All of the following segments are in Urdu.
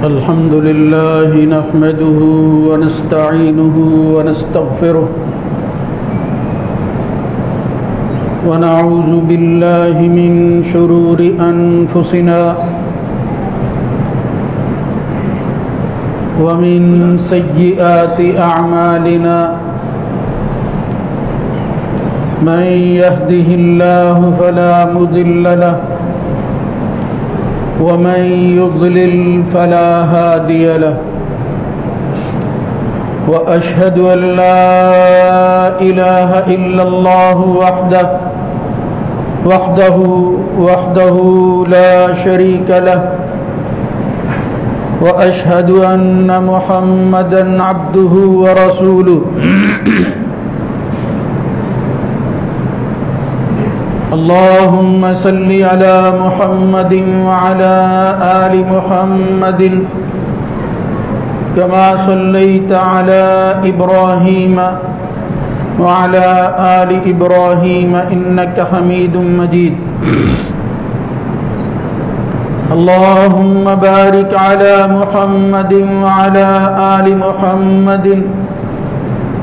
الحمد لله نحمده ونستعينه ونستغفره ونعوذ بالله من شرور أنفسنا ومن سيئات أعمالنا من يهده الله فلا مضل له ومن يضلل فلا هادي له وأشهد أن لا إله إلا الله وحده لا شريك له وأشهد أن محمدًا عبده ورسوله اللهم صل على محمد وعلى آل محمد كما صليت على إبراهيم وعلى آل إبراهيم إنك حميد مجيد اللهم بارك على محمد وعلى آل محمد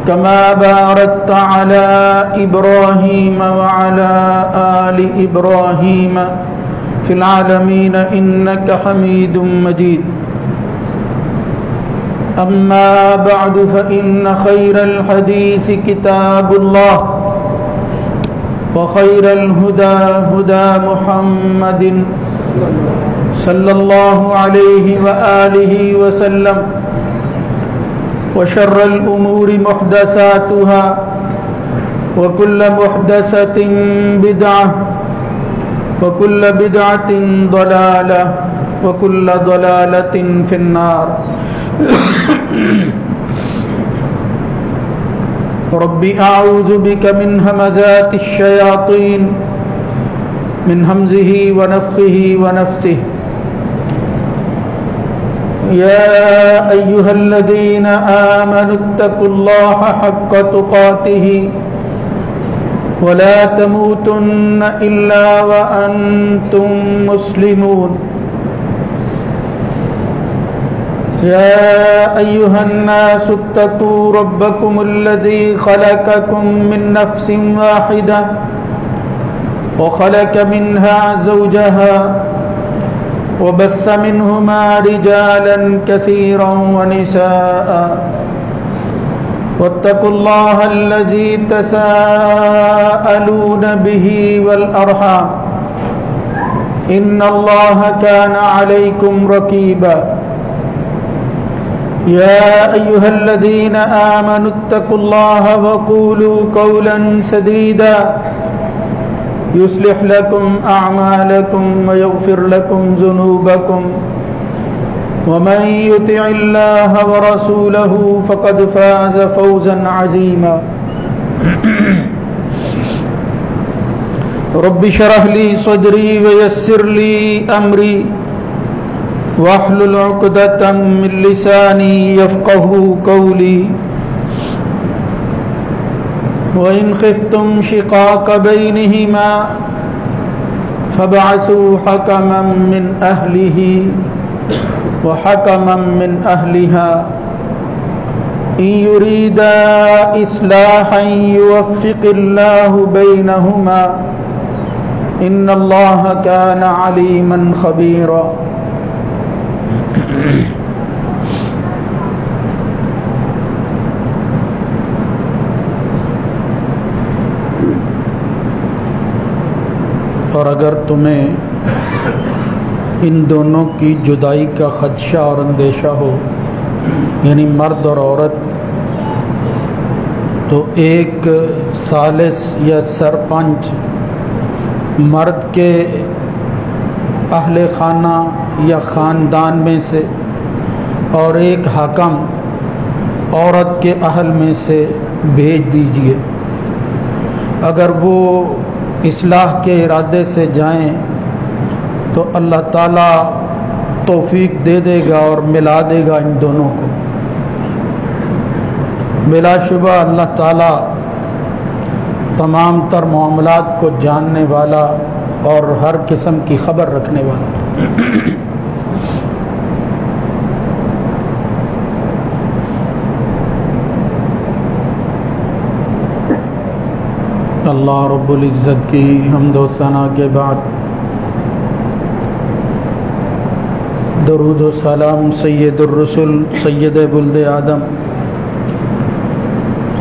كما باركت على إبراهيم وعلى آل إبراهيم في العالمين إنك حميد مجيد أما بعد فإن خير الحديث كتاب الله وخير الهدى هدى محمد صلى الله عليه وآله وسلم وشر الأمور محدثاتها وكل محدثة بدعة وكل بدعة ضلالة وكل ضلالة في النار رب أعوذ بك من همزات الشياطين من همزه ونفخه ونفسه يا أيها الذين آمنوا اتقوا الله حق تقاته ولا تموتن إلا وأنتم مسلمون يا أيها الناس اتقوا ربكم الذي خلقكم من نفس واحدة وخلق منها زوجها وبث منهما رجالا كثيرا ونساء واتقوا الله الذي تساءلون به والأرحام إن الله كان عليكم رقيبا يا أيها الذين آمنوا اتقوا الله وقولوا قولا سديدا يصلح لكم أعمالكم ويغفر لكم ذنوبكم ومن يطع الله ورسوله فقد فاز فوزا عظيما رب اشرح لي صدري ويسر لي أمري واحلل عقدة من لساني يفقهوا قولي وإن خفتم شقاق بينهما فابعثوا حكما من أهله وحكما من أهلها إن يريدا إصلاحا يوفق الله بينهما إن الله كان عليما خبيرا اور اگر تمہیں ان دونوں کی جدائی کا خدشہ اور اندیشہ ہو، یعنی مرد اور عورت، تو ایک ثالث یا سرپنچ مرد کے اہل خانہ یا خاندان میں سے اور ایک حاکم عورت کے اہل میں سے بھیج دیجیے۔ اگر وہ اصلاح کے ارادے سے جائیں تو اللہ تعالیٰ توفیق دے دے گا اور ملا دے گا ان دونوں کو۔ بلا شبہ اللہ تعالیٰ تمام تر معاملات کو جاننے والا اور ہر قسم کی خبر رکھنے والا۔ اللہ رب العزت کی حمد و ثنا کے بعد درود و سلام سید الرسل سید ولد آدم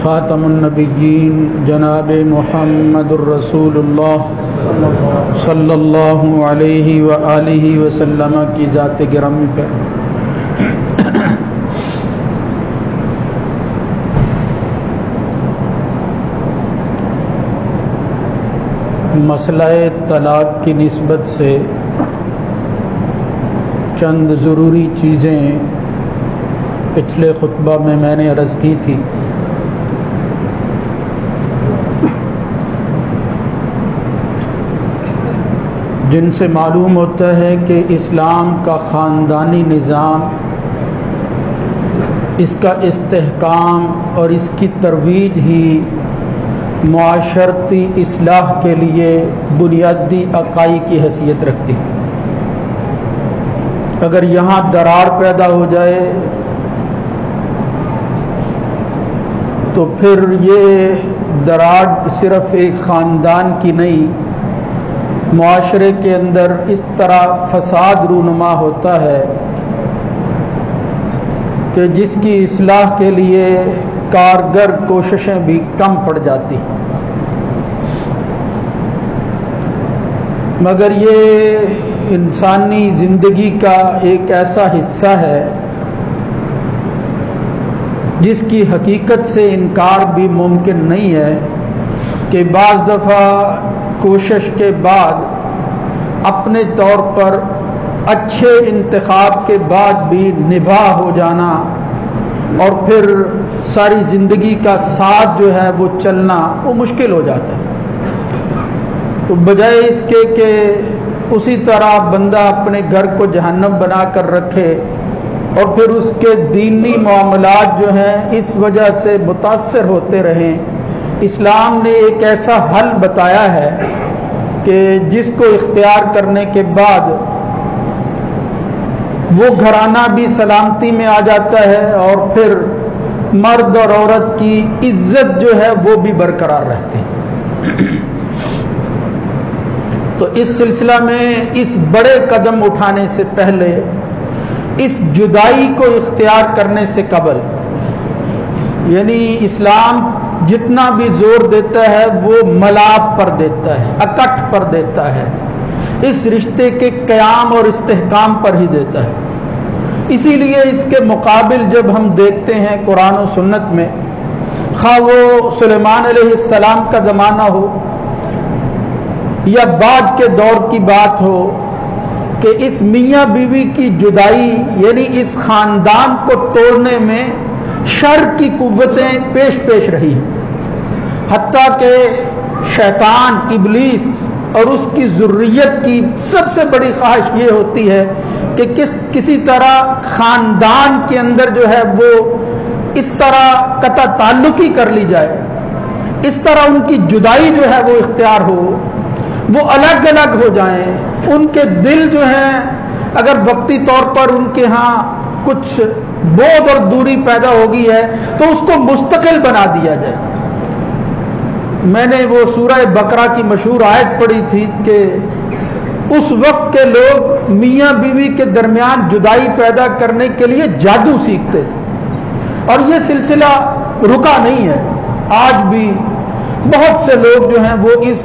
خاتم النبیین جناب محمد الرسول اللہ صلی اللہ علیہ وآلہ وسلم کی ذات گرامی پر مسئلہ طلاق کی نسبت سے چند ضروری چیزیں پچھلے خطبہ میں نے عرض کی تھی. جن سے معلوم ہوتا ہے کہ اسلام کا خاندانی نظام، اس کا استحکام اور اس کی ترویج ہی معاشرتی اصلاح کے لیے بنیادی اکائی کی حیثیت رکھتی. اگر یہاں درار پیدا ہو جائے تو پھر یہ درار صرف ایک خاندان کی نہیں، معاشرے کے اندر اس طرح فساد رونما ہوتا ہے کہ جس کی اصلاح کے لیے کارگر کوششیں بھی کم پڑ جاتی. مگر یہ انسانی زندگی کا ایک ایسا حصہ ہے جس کی حقیقت سے انکار بھی ممکن نہیں ہے کہ بعض دفعہ کوشش کے بعد اپنے طور پر اچھے انتخاب کے بعد بھی نباہ ہو جانا اور پھر ساری زندگی کا ساتھ جو ہے وہ چلنا وہ مشکل ہو جاتا ہے. تو بجائے اس کے کہ اسی طرح بندہ اپنے گھر کو جہنم بنا کر رکھے اور پھر اس کے دینی معاملات جو ہیں اس وجہ سے متاثر ہوتے رہیں، اسلام نے ایک ایسا حل بتایا ہے کہ جس کو اختیار کرنے کے بعد وہ گھرانہ بھی سلامتی میں آ جاتا ہے اور پھر مرد اور عورت کی عزت جو ہے وہ بھی برقرار رہتی ہے. تو اس سلسلہ میں اس بڑے قدم اٹھانے سے پہلے، اس جدائی کو اختیار کرنے سے قبل، یعنی اسلام جتنا بھی زور دیتا ہے وہ ملاپ پر دیتا ہے، اکٹھ پر دیتا ہے، اس رشتے کے قیام اور استحکام پر ہی دیتا ہے. اسی لیے اس کے مقابل جب ہم دیکھتے ہیں قرآن و سنت میں، خواہ وہ سلیمان علیہ السلام کا زمانہ ہو یا بعد کے دور کی بات ہو، کہ اس میاں بیوی کی جدائی یعنی اس خاندان کو توڑنے میں شر کی قوتیں پیش رہی ہیں. حتیٰ کہ شیطان ابلیس اور اس کی ذریت کی سب سے بڑی خواہش یہ ہوتی ہے کہ کسی طرح خاندان کے اندر جو ہے وہ اس طرح قطع تعلقی کر لی جائے، اس طرح ان کی جدائی جو ہے وہ اختیار ہو، وہ الگ الگ ہو جائیں. ان کے دل جو ہیں اگر وقتی طور پر ان کے ہاں کچھ بعد اور دوری پیدا ہو گئی ہے تو اس کو مستقل بنا دیا جائے. میں نے وہ سورہ بقرہ کی مشہور آیت پڑھی تھی کہ اس وقت کے لوگ میاں بیوی کے درمیان جدائی پیدا کرنے کے لیے جادو سیکھتے تھے، اور یہ سلسلہ رکا نہیں ہے. آج بھی بہت سے لوگ جو ہیں وہ اس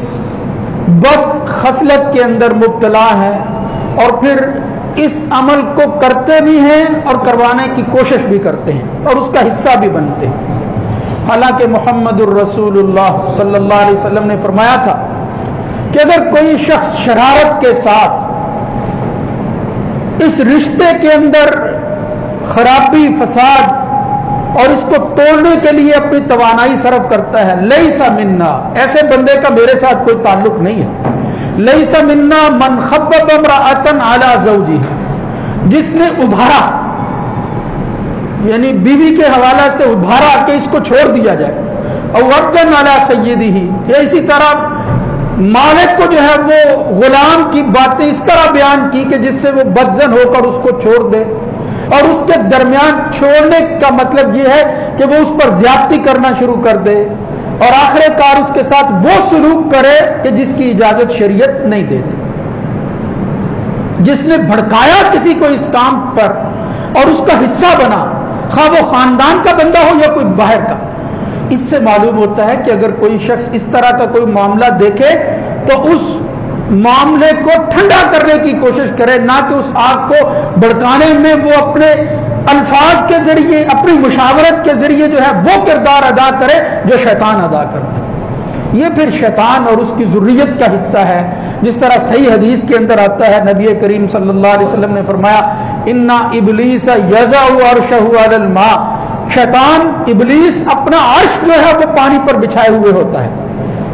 بد خصلت کے اندر مبتلا ہیں اور پھر اس عمل کو کرتے بھی ہیں اور کروانے کی کوشش بھی کرتے ہیں اور اس کا حصہ بھی بنتے ہیں. حالانکہ محمد الرسول اللہ صلی اللہ علیہ وسلم نے فرمایا تھا کہ اگر کوئی شخص شرارت کے ساتھ اس رشتے کے اندر خرابی، فساد اور اس کو توڑنے کے لیے اپنی توانائی صرف کرتا ہے، لیس منا، ایسے بندے کا میرے ساتھ کوئی تعلق نہیں ہے. لیس منا من خبب امرأۃ علی زوجها، جس نے ابھارا یعنی بیوی کے حوالہ سے ابھارا کہ اس کو چھوڑ دیا جائے، اور وردن علی سیدہ، یا اسی طرح مالک کو جو ہے وہ غلام کی باتیں اس طرح بیان کی کہ جس سے وہ بدزن ہو کر اس کو چھوڑ دے. اور اس کے درمیان چھوڑنے کا مطلب یہ ہے کہ وہ اس پر زیادتی کرنا شروع کر دے، اور آخر کار اس کے ساتھ وہ سلوک کرے کہ جس کی اجازت شریعت نہیں دیتی. جس نے بھڑکایا کسی کو اس کام پر اور اس کا حصہ بنا، خواہ وہ خاندان کا بندہ ہو یا کوئی باہر کا، اس سے معلوم ہوتا ہے کہ اگر کوئی شخص اس طرح کا کوئی معاملہ دیکھے تو اس معاملے کو ٹھنڈا کرنے کی کوشش کرے، نہ کہ اس آگ کو بھڑکانے میں وہ اپنے الفاظ کے ذریعے، اپنی مشاورت کے ذریعے جو ہے وہ کردار ادا کرے جو شیطان ادا کرتا ہے. یہ پھر شیطان اور اس کی ذریت کا حصہ ہے. جس طرح صحیح حدیث کے اندر آتا ہے، نبی کریم صلی اللہ علیہ وسلم نے فرمایا ان ابلیس یضع عرشہ علی الماء، شیطان ابلیس اپنا عرش جو ہے وہ پانی پر بچھائے ہوئے ہوتا ہے،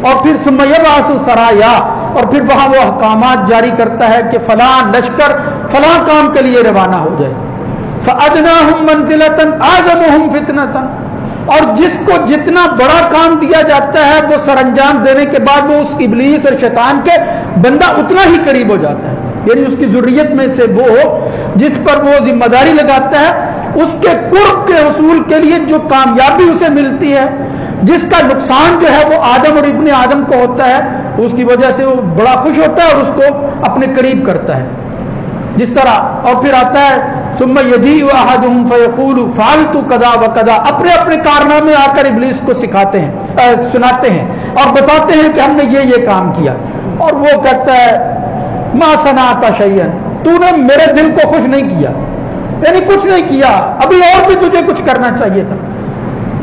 اور پھر ثم یبعث سرایا، اور پھر وہاں وہ احکامات جاری کرتا ہے کہ فلاں لشکر فلاں کام کے لیے روانہ ہو جائے. فَأَدْنَاهُمْ مَنْزِلَةً أَعْظَمُهُمْ فِتْنَةً، اور جس کو جتنا بڑا کام دیا جاتا ہے وہ سر انجام دینے کے بعد وہ اس ابلیس اور شیطان کے بندہ اتنا ہی قریب ہو جاتا ہے. یعنی اس کی ذریت میں سے وہ جس پر وہ ذمہ داری لگاتا ہے، اس کے قرب کے حصول کے لیے جو کامیابی اسے ملتی ہے، جس کا نقصان جو ہے وہ آدم اور ابن آدم کو ہوتا ہے، اس کی وجہ سے وہ بڑا خوش ہوتا ہے اور اس کو اپنے قریب کرتا ہے. جس طرح اور پھر آتا ہے ثم یجیء احدهم فیقول فعلت کذا وکذا، اپنے اپنے کارنامے آ کر ابلیس کو سکھاتے ہیں، سناتے ہیں اور بتاتے ہیں کہ ہم نے یہ کام کیا، اور وہ کہتا ہے ما صنعت شیئا، تو نے میرے دل کو خوش نہیں کیا، یعنی کچھ نہیں کیا، ابھی اور بھی تجھے کچھ کرنا چاہیے تھا.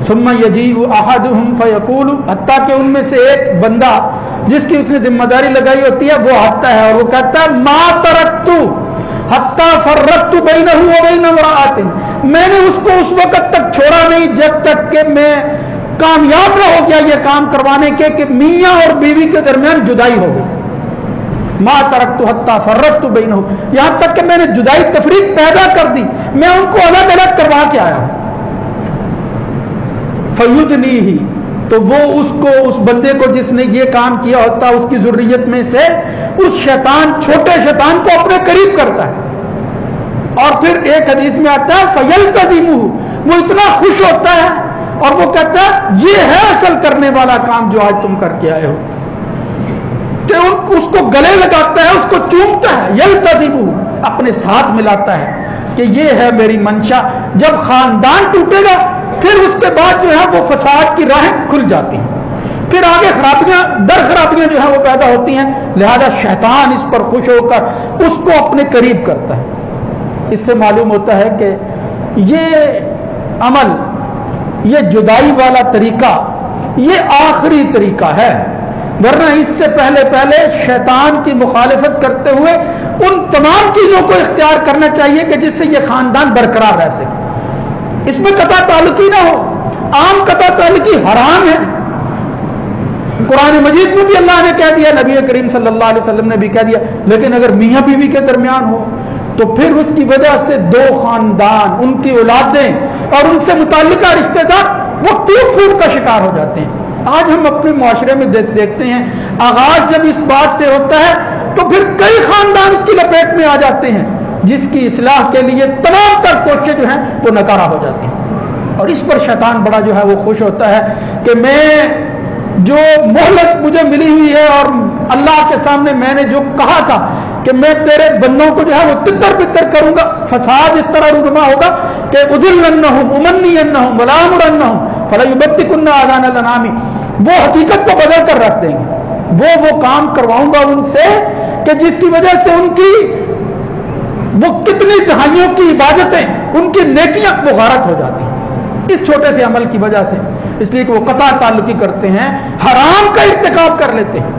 ثم یجیء احدهم فیقول، حتیٰ کہ ان میں سے ایک بندہ جس کی اس نے ذمہ داری لگائی ہوتی ہے وہ آتا ہے اور وہ کہتا ہے ما ترکت حتی فرقت بینہ وبین امرأۃ، میں نے اس کو اس وقت تک چھوڑا نہیں جب تک کہ میں کامیاب نہ ہو گیا یہ کام کروانے کے کہ میاں اور بیوی کے درمیان جدائی ہو گئی. ما ترکت حتی فرقت بینہ، یہاں تک کہ میں نے جدائی تفریق پیدا کر دی، میں ان کو الگ الگ کروا کے آیا ہوں. فیدنیہ، تو وہ اس بندے کو جس نے یہ کام کیا ہوتا اس کی ذریت میں سے اس شیطان، چھوٹے شیطان کو اپنے قریب کرتا ہے. اور پھر ایک حدیث میں آتا ہے فیلتزمہ، وہ اتنا خوش ہوتا ہے اور وہ کہتا ہے یہ ہے اصل کرنے والا کام جو آج تم کر کے آئے ہو، کہ اس کو گلے لگاتا ہے، اس کو چومتا ہے، یلتزمہ، اپنے ساتھ ملاتا ہے کہ یہ ہے میری منشا. جب خاندان ٹوٹے گا پھر اس کے بعد جو ہے وہ فساد کی راہیں کھل جاتی ہیں، پھر آگے خرابیاں جو ہیں وہ پیدا ہوتی ہیں. لہذا شیطان اس پر خوش ہو کر اس کو اپنے قریب کرتا ہے. اس سے معلوم ہوتا ہے کہ یہ عمل، یہ جدائی والا طریقہ یہ آخری طریقہ ہے، ورنہ اس سے پہلے شیطان کی مخالفت کرتے ہوئے ان تمام چیزوں کو اختیار کرنا چاہیے کہ جس سے یہ خاندان برقرار رہ سکے. اس میں قطع تعلقی نہ ہو. عام قطع تعلقی حرام ہے. قرآن مجید میں بھی اللہ نے کہہ دیا، نبی کریم صلی اللہ علیہ وسلم نے بھی کہہ دیا، لیکن اگر میاں بیوی کے درمیان ہو تو پھر اس کی وجہ سے دو خاندان، ان کی اولادیں اور ان سے متعلقہ رشتہ دار وہ ٹوٹ پھوٹ کا شکار ہو جاتے ہیں. آج ہم اپنے معاشرے میں دیکھتے ہیں، آغاز جب اس بات سے ہوتا ہے تو پھر کئی خاندان اس کی لپیٹ میں آ جاتے ہیں، جس کی اصلاح کے لیے تمام تر کوششیں جو ہیں وہ ناکارہ ہو جاتی ہیں. اور اس پر شیطان بڑا جو ہے وہ خوش ہوتا ہے کہ میں جو مہلت مجھے ملی ہوئی ہے اور اللہ کے سامنے میں نے جو کہا تھا کہ میں تیرے بندوں کو جو ہے وہ تتر بتر کروں گا، فساد اس طرح رونما ہوگا کہ اضلنہم امنینہم ولامرنہم فلیبتکن آذان الانعام، وہ حقیقت کو بدل کر رکھ دیں گے. وہ کام کرواؤں گا ان سے کہ جس کی وجہ سے ان کی وہ کتنی دہائیوں کی عبادتیں، ان کی نیکیاں وہ غارت ہو جاتی ہیں اس چھوٹے سے عمل کی وجہ سے، اس لیے کہ وہ قطع تعلقی کرتے ہیں، حرام کا ارتکاب کر لیتے ہیں.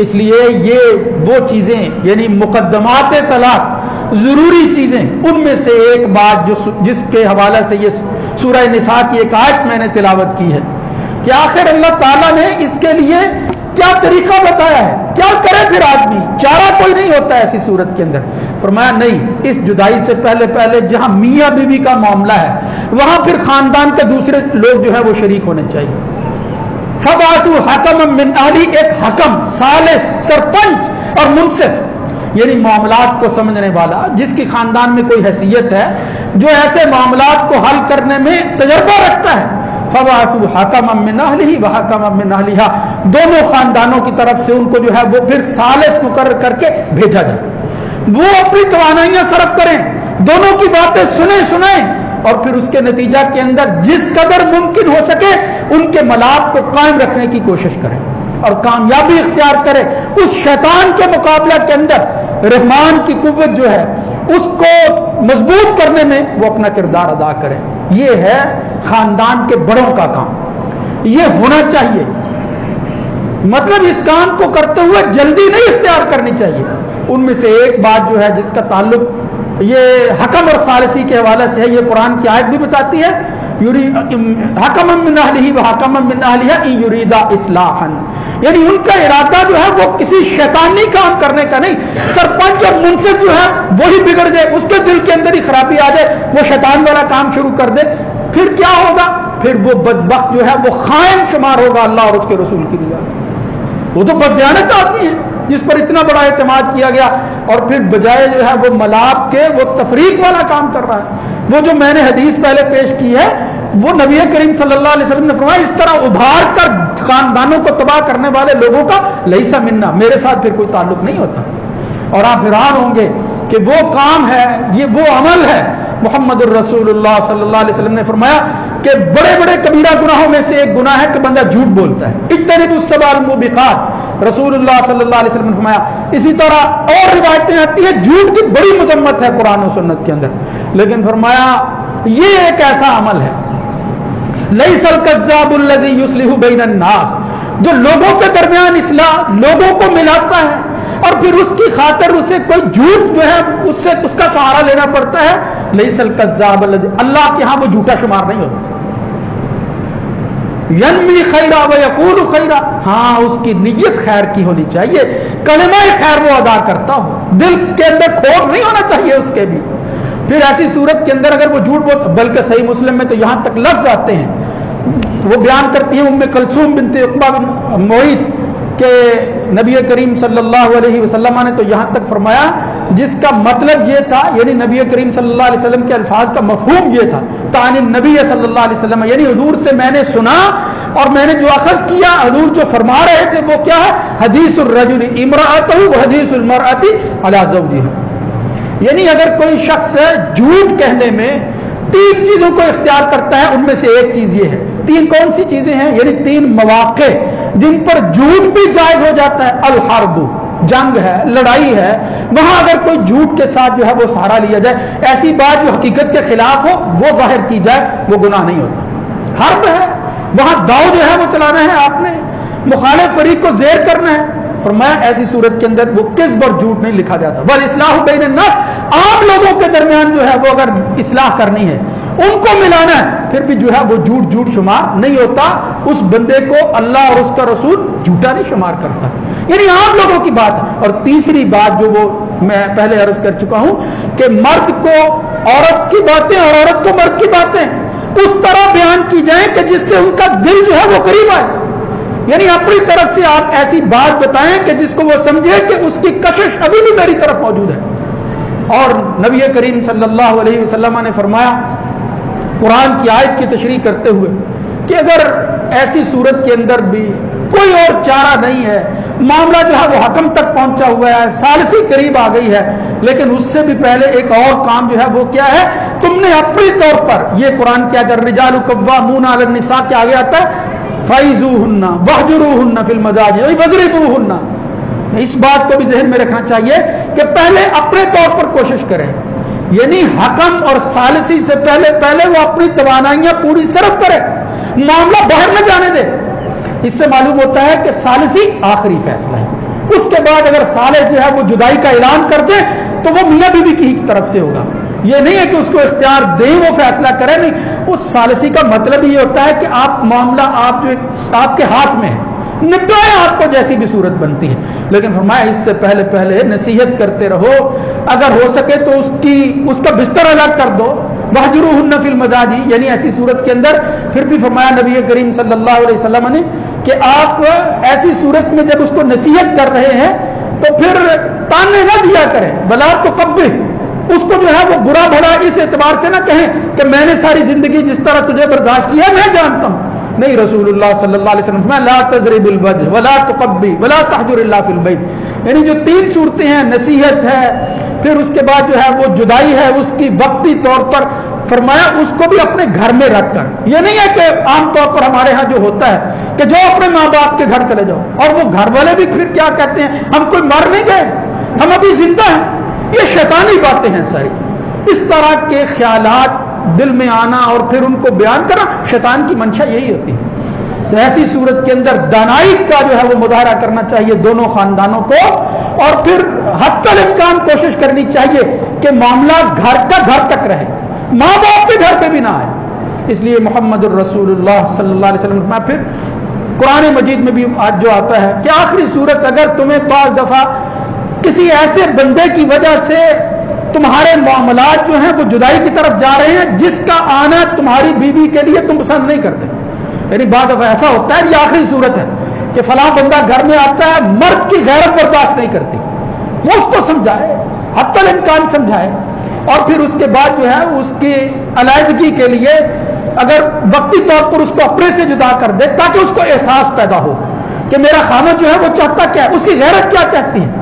اس لیے یہ وہ چیزیں یعنی مقدمات طلاق، ضروری چیزیں، ان میں سے ایک بات جس کے حوالے سے یہ سورہ نساء کی ایک آیت میں نے تلاوت کی ہے کہ آخر اللہ تعالیٰ نے اس کے لیے کیا طریقہ بتایا ہے، کیا کرے پھر آدمی، چارہ کوئی نہیں ہوتا ہے ایسی صورت کے اندر. فرمایا نہیں، اس جدائی سے پہلے جہاں میاں بیوی کا معاملہ ہے وہاں پھر خاندان کے دوسرے لوگ جو ہے وہ شریک ہونے چاہیے. فبعثوا حکما من اہلی، ایک حکم، ثالث، سرپنچ اور منصف، یعنی معاملات کو سمجھنے والا، جس کی خاندان میں کوئی حیثیت ہے، جو ایسے معاملات کو حل کرنے میں تجربہ رکھتا ہے. فبعثوا حکما من اہلہ وحکما من اہلہا، دونوں خاندانوں کی طرف سے ان کو جو ہے وہ پھر ثالث مقرر کر کے بھیجا جائے، وہ اپنی توانائیاں صرف کریں، دونوں کی باتیں سنیں اور پھر اس کے نتیجہ کے اندر جس قدر ممکن ہو سکے ان کے ملاپ کو قائم رکھنے کی کوشش کریں اور کامیابی اختیار کریں۔ اس شیطان کے مقابلہ کے اندر رحمان کی قوت جو ہے اس کو مضبوط کرنے میں وہ اپنا کردار ادا کریں۔ یہ ہے خاندان کے بڑوں کا کام، یہ ہونا چاہیے۔ مطلب اس کام کو کرتے ہوئے جلدی نہیں اختیار کرنی چاہیے۔ ان میں سے ایک بات جو ہے جس کا تعلق یہ حکم اور ثالثی کے حوالے سے ہے، یہ قرآن کی آیت بھی بتاتی ہے، حکما من اہلہ وحکما من اہلہا ان یریدا اصلاحا، یعنی ان کا ارادہ جو ہے وہ کسی شیطانی کام کرنے کا نہیں، سرپنچ اور منصف جو ہے وہی بگڑ جائے، اس کے دل کے اندر ہی خرابی آ جائے، وہ شیطان والا کام شروع کر دے، پھر کیا ہوگا؟ پھر وہ بدبخت جو ہے وہ خائن شمار ہوگا اللہ اور اس کے رسول کی نگاہ میں۔ وہ تو بددیانت آدمی ہے جس پر اتنا بڑا اعتماد کیا گیا، اور پھر بجائے جو ہے وہ ملاپ کے وہ تفریق والا کام کر رہا ہے۔ وہ جو میں نے حدیث پہلے پیش کی ہے وہ نبی کریم صلی اللہ علیہ وسلم نے فرمایا اس طرح ابھار کر خاندانوں کو تباہ کرنے والے لوگوں کا لیسا منا، میرے ساتھ پھر کوئی تعلق نہیں ہوتا۔ اور آپ حیران ہوں گے کہ وہ کام ہے، یہ وہ عمل ہے، محمد الرسول اللہ صلی اللہ علیہ وسلم نے فرمایا کہ بڑے بڑے کبیرہ گناہوں میں سے ایک گناہ ہے کہ بندہ جھوٹ بولتا ہے، اجتنبوا السبع الموبقات، رسول اللہ صلی اللہ علیہ وسلم نے فرمایا۔ اسی طرح اور روایتیں آتی ہیں، جھوٹ کی بڑی مذمت ہے قرآن و سنت کے اندر، لیکن فرمایا یہ ایک ایسا عمل ہے لیس الکذاب الذی یصلح بین الناس، جو لوگوں کے درمیان اصلاح، لوگوں کو ملاتا ہے اور پھر اس کی خاطر اسے کوئی جھوٹ جو ہے اس کا سہارا لینا پڑتا ہے، لیس الکذاب الذی، اللہ کے ہاں وہ جھوٹا شمار نہیں ہوتا۔ ینمی خیرا ویقول خیرا، ہاں اس کی نیت خیر کی ہونی چاہیے، کلمہ خیر وہ ادا کرتا ہو، دل کے اندر کھوٹ نہیں ہونا چاہیے اس کے بھی۔ پھر ایسی صورت کے اندر اگر وہ جھوٹ بولتا، بلکہ صحیح مسلم میں تو یہاں تک لفظ آتے ہیں، وہ بیان کرتی ہیں ام کلثوم بنت عقبہ بن معیط کہ نبی کریم صلی اللہ علیہ وسلم نے تو یہاں تک فرمایا جس کا مطلب یہ تھا، یعنی نبی کریم صلی اللہ علیہ وسلم کے الفاظ کا مفہوم یہ تھا، تعنی نبی صلی اللہ علیہ وسلم، یعنی حضور سے میں نے سنا اور میں نے جو اخذ کیا، حضور جو فرما رہے تھے وہ کیا ہے؟ حدیث الرجل امرأتہ وحدیث المرأۃ علی زوجہا، یعنی اگر کوئی شخص جھوٹ کہنے میں تین چیزوں کو اختیار کرتا ہے، ان میں سے ایک چیز یہ ہے۔ تین کون سی چیزیں ہیں؟ یعنی تین مواقع جن پر جھوٹ بھی جائز ہو جاتا ہے، الحرب، جنگ ہے، لڑائی ہے، وہاں اگر کوئی جھوٹ کے ساتھ جو ہے وہ سہارا لیا جائے، ایسی بات جو حقیقت کے خلاف ہو وہ ظاہر کی جائے، وہ گناہ نہیں ہوتا۔ حرب ہے، وہاں داؤ جو ہے وہ چلانا ہے، آپ نے مخالف فریق کو زیر کرنا ہے، فرمایا ایسی صورت کے اندر وہ کذب اور جھوٹ نہیں لکھا جاتا۔ والاصلاح بین الناس، عام لوگوں کے درمیان جو ہے وہ اگر اصلاح کرنی ہے، ان کو ملانا ہے، پھر بھی جو ہے وہ جھوٹ شمار نہیں ہوتا، اس بندے کو اللہ اور اس کا رسول جھوٹا نہیں شمار کرتا، یعنی عام لوگوں کی بات ہے۔ اور تیسری بات جو وہ میں پہلے عرض کر چکا ہوں کہ مرد کو عورت کی باتیں اور عورت کو مرد کی باتیں اس طرح بیان کی جائیں کہ جس سے ان کا دل جو ہے وہ قریب آئے، یعنی اپنی طرف سے آپ ایسی بات بتائیں کہ جس کو وہ سمجھے کہ اس کی کشش ابھی بھی میری طرف موجود ہے۔ اور نبی کریم صلی اللہ علیہ وسلم نے فرمایا قرآن کی آیت کی تشریح کرتے ہوئے کہ اگر ایسی صورت کے اندر بھی کوئی اور چارہ نہیں ہے، معاملہ جو ہے وہ حکم تک پہنچا ہوا ہے، ثالثی قریب آ گئی ہے، لیکن اس سے بھی پہلے ایک اور کام جو ہے وہ کیا ہے؟ تم نے اپنی طور پر، یہ قرآن کیا ہے؟ الرجال قوامون علی النساء کے آگے آتا ہے فَإِذُوهُنَّ وَاهْجُرُوهُنَّ فِي الْمَضَاجِعِ وَاضْرِبُوهُنَّ، اس بات کو بھی ذہن میں رکھنا چاہیے کہ پہلے اپنے طور پر کوشش کریں، یعنی حکم اور ثالثی سے پہلے وہ اپنی توانائیاں پوری صرف کرے، معاملہ باہر نہ جانے دے۔ اس سے معلوم ہوتا ہے کہ ثالثی آخری فیصلہ ہے، اس کے بعد اگر ثالث جو ہے وہ جدائی کا اعلان کر دے تو وہ میاں بیوی کی طرف سے ہوگا، یہ نہیں ہے کہ اس کو اختیار دیں وہ فیصلہ کرے، نہیں، اس ثالثی کا مطلب یہ ہوتا ہے کہ آپ معاملہ آپ کے ہاتھ میں ہے، نپٹائیں آپ کو جیسی بھی صورت بنتی ہے، لیکن فرمایا اس سے پہلے نصیحت کرتے رہو، اگر ہو سکے تو اس کا بستر الگ کر دو، وَاهْجُرُوهُنَّ فِي الْمَضَاجِعِ، یعنی ایسی صورت کے اندر پھر بھی فرمایا نبی کریم صلی اللہ علیہ وسلم نے کہ آپ ایسی صورت میں جب اس کو نصیحت کر رہے ہیں تو پھر تانے نہ دیا کریں، بلا تو قبہ، اس کو جو ہے وہ برا بھلا اس اعتبار سے نہ کہیں کہ میں نے ساری زندگی جس طرح تجھے برداشت کیا میں جانتا ہوں. نہیں، رسول اللہ صلی اللہ علیہ وسلم لا تضرب الوجه ولا تقبی ولا تحجر الا فی البیت، یعنی جو 3 صورتیں ہیں، نصیحت ہے، پھر اس کے بعد جو ہے وہ جدائی ہے اس کی وقتی طور پر، فرمایا اس کو بھی اپنے گھر میں رکھ کر. یہ نہیں ہے کہ عام طور پر ہمارے ہاں جو ہوتا ہے کہ جو اپنے ماں باپ کے گھر چلے جاؤ، اور وہ گھر والے بھی پھر کیا کہتے ہیں، ہم کوئی مر نہیں گئے، ہم ابھی زندہ ہیں. یہ شیطانی باتیں ہیں ساری. اس طرح کے خیالات دل میں آنا اور پھر ان کو بیان کرنا، شیطان کی منشا یہی ہوتی ہے. تو ایسی صورت کے اندر دانائی کا جو ہے وہ مظاہرہ کرنا چاہیے دونوں خاندانوں کو، اور پھر حتی الامکان کوشش کرنی چاہیے کہ معاملہ گھر کا گھر تک رہے، ماں باپ کے گھر پہ بھی نہ آئے. اس لیے محمد الرسول اللہ صلی اللہ علیہ وسلم میں پھر قرآن مجید میں بھی آج جو آتا ہے کہ آخری صورت اگر تمہیں بعض دفعہ کسی ایسے بندے کی وجہ سے تمہارے معاملات جو ہیں وہ جدائی کی طرف جا رہے ہیں جس کا آنا تمہاری بیوی کے لیے تم پسند نہیں کرتے، یعنی بعض دفعہ ایسا ہوتا ہے، یہ آخری صورت ہے کہ فلاں بندہ گھر میں آتا ہے، مرد کی غیرت برداشت نہیں کرتی، وہ اس کو سمجھائے، حتی الامکان سمجھائے، اور پھر اس کے بعد جو ہے اس کی علیحدگی کے لیے اگر وقتی طور پر اس کو اپنے سے جدا کر دے تاکہ اس کو احساس پیدا ہو کہ میرا خامد جو ہے وہ چاہتا کیا ہے، اس کی غیرت کیا کہتی ہے.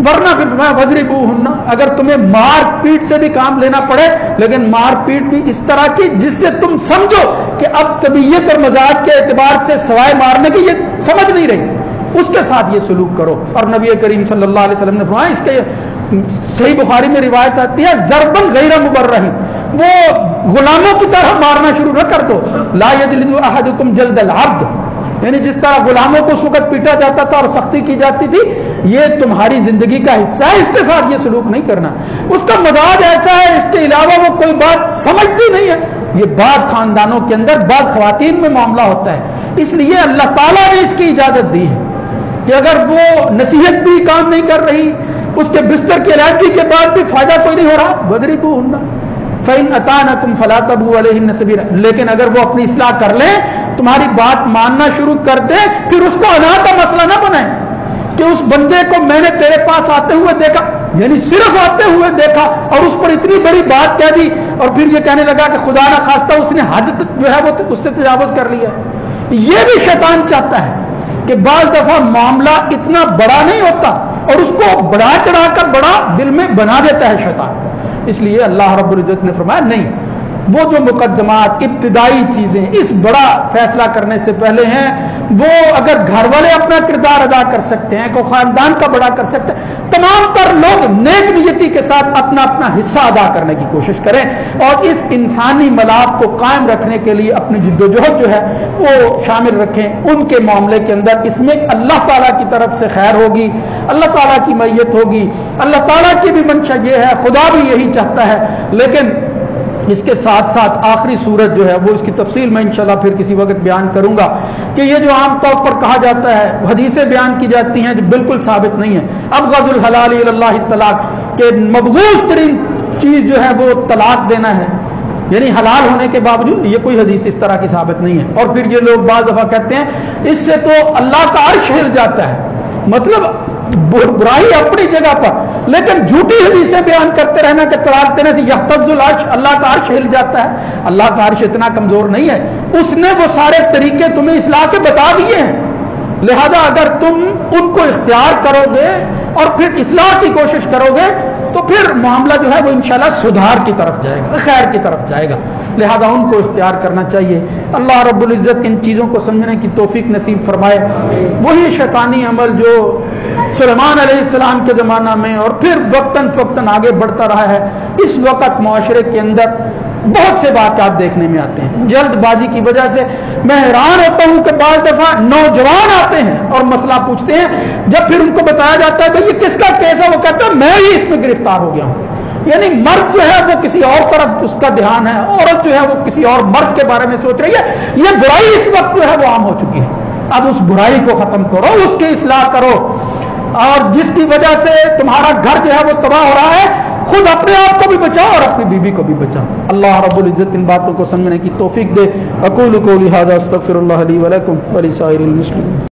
ورنہ پھر میں وضربوہن، اگر تمہیں مار پیٹ سے بھی کام لینا پڑے، لیکن مار پیٹ بھی اس طرح کی جس سے تم سمجھو کہ اب طبیعت اور مزاج کے اعتبار سے سوائے مارنے کی یہ سمجھ نہیں رہی، اس کے ساتھ یہ سلوک کرو. اور نبی کریم صلی اللہ علیہ وسلم نے فرمایا، اس کے صحیح بخاری میں روایت آتی ہے، ضربن غیر مبرح، وہ غلاموں کی طرح مارنا شروع نہ کر دو. لا یجلد احدکم جلد العبد، یعنی جس طرح غلاموں کو اس وقت پیٹا جاتا تھا اور سختی کی جاتی تھی، یہ تمہاری زندگی کا حصہ ہے، اس کے ساتھ یہ سلوک نہیں کرنا. اس کا مزاج ایسا ہے، اس کے علاوہ وہ کوئی بات سمجھتی نہیں ہے. یہ بعض خاندانوں کے اندر بعض خواتین میں معاملہ ہوتا ہے. اس لیے اللہ تعالیٰ نے اس کی اجازت دی ہے کہ اگر وہ نصیحت بھی کام نہیں کر رہی، اس کے بستر کی علیحدگی کے بعد بھی فائدہ کوئی نہیں ہو رہا، وَضْرِبُوهُنَّ فَإِنْ أَطَاعْنَكُمْ فَلَا تَبْغُوا عَلَيْهِنَّ سَبِيلًا، لیکن اگر وہ اپنی اصلاح کر لیں، تمہاری بات ماننا شروع کر دیں، پھر اس کو انا کا مسئلہ نہ بنائیں کہ اس بندے کو میں نے تیرے پاس آتے ہوئے دیکھا، یعنی صرف آتے ہوئے دیکھا اور اس پر اتنی بڑی بات کہہ دی، اور پھر یہ کہنے لگا کہ خدا نہ خواستہ اس نے حد جو ہے وہ اس سے تجاوز کر لیا. یہ بھی شیطان چاہتا ہے کہ بعض دفعہ معاملہ اتنا بڑا نہیں ہوتا اور اس کو بڑا چڑھا کر بڑا دل میں بنا دیتا ہے شیطان. اس لیے اللہ رب العزت نے فرمایا نہیں، وہ جو مقدمات ابتدائی چیزیں اس بڑا فیصلہ کرنے سے پہلے ہیں، وہ اگر گھر والے اپنا کردار ادا کر سکتے ہیں، کوئی خاندان کا بڑا کر سکتے ہیں، تمام تر لوگ نیک نیتی کے ساتھ اپنا اپنا حصہ ادا کرنے کی کوشش کریں اور اس انسانی ملاپ کو قائم رکھنے کے لیے اپنی جدوجہد جو ہے وہ شامل رکھیں. ان کے معاملے کے اندر اس میں اللہ تعالیٰ کی طرف سے خیر ہوگی، اللہ تعالیٰ کی معیت ہوگی، اللہ تعالیٰ کی بھی منشا یہ ہے، خدا بھی یہی چاہتا ہے. لیکن اس کے ساتھ ساتھ آخری صورت جو ہے وہ اس کی تفصیل میں انشاءاللہ پھر کسی وقت بیان کروں گا کہ یہ جو عام طور پر کہا جاتا ہے، حدیثیں بیان کی جاتی ہیں جو بالکل ثابت نہیں ہے. ابغض الحلال الی اللہ الطلاق، کہ مبغوض ترین چیز جو ہے وہ طلاق دینا ہے، یعنی حلال ہونے کے باوجود یہ کوئی حدیث اس طرح کی ثابت نہیں ہے. اور پھر یہ لوگ بعض دفعہ کہتے ہیں اس سے تو اللہ کا عرش ہل جاتا ہے، مطلب برائی اپنی جگہ پر، لیکن جھوٹی حدیثیں بیان کرتے رہنا کہ طلاق دینے سے یہتز العرش، اللہ کا عرش ہل جاتا ہے. اللہ کا عرش اتنا کمزور نہیں ہے، اس نے وہ سارے طریقے تمہیں اصلاح کے بتا دیے ہیں، لہذا اگر تم ان کو اختیار کرو گے اور پھر اصلاح کی کوشش کرو گے تو پھر معاملہ جو ہے وہ انشاءاللہ سدھار کی طرف جائے گا، خیر کی طرف جائے گا. لہذا ان کو اختیار کرنا چاہیے. اللہ رب العزت ان چیزوں کو سمجھنے کی توفیق نصیب فرمائے. وہی شیطانی عمل جو سلیمان علیہ السلام کے زمانہ میں اور پھر وقتاً فوقتاً آگے بڑھتا رہا ہے، اس وقت معاشرے کے اندر بہت سے واقعات دیکھنے میں آتے ہیں. جلد بازی کی وجہ سے میں حیران ہوتا ہوں کہ بعض دفعہ نوجوان آتے ہیں اور مسئلہ پوچھتے ہیں، جب پھر ان کو بتایا جاتا ہے بھئی یہ کس کا کیس ہے، وہ کہتا ہے میں ہی اس میں گرفتار ہو گیا ہوں. یعنی مرد جو ہے وہ کسی اور طرف اس کا دھیان ہے، عورت جو ہے وہ کسی اور مرد کے بارے میں سوچ رہی ہے. یہ برائی اس وقت جو ہے وہ عام ہو چکی ہے. اب اس برائی کو ختم کرو، اس کی اصلاح کرو، اور جس کی وجہ سے تمہارا گھر جو ہے وہ تباہ ہو رہا ہے، خود اپنے آپ کو بھی بچاؤ اور اپنی بیوی کو بھی بچاؤ. اللہ رب العزت ان باتوں کو سمجھنے کی توفیق دے. اقول قولی ھذا استغفر اللہ لی ولکم ولسائر المسلمین.